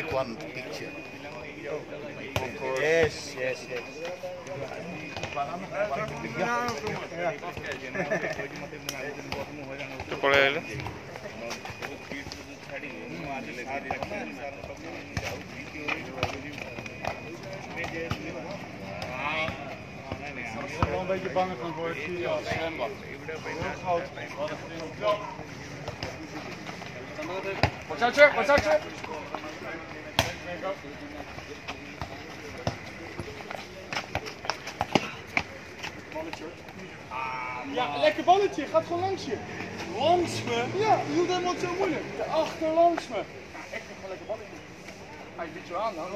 take one picture. Yes. Wel een beetje bang van worden. Watch out, sir. Ja, lekker balletje. Gaat gewoon langs je. Langs me? Ja, je doet helemaal zo moeilijk. Achter langs me. Echt gewoon lekker balletje. Hij biedt je aan dan.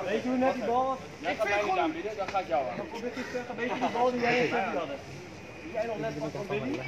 Weet je hoe net die bal was? Jij gaat mij niet aanbieden, dan gaat jou aan. Probeer te zeggen, weet je die bal die jij net hadden? Die jij nog net van Billy?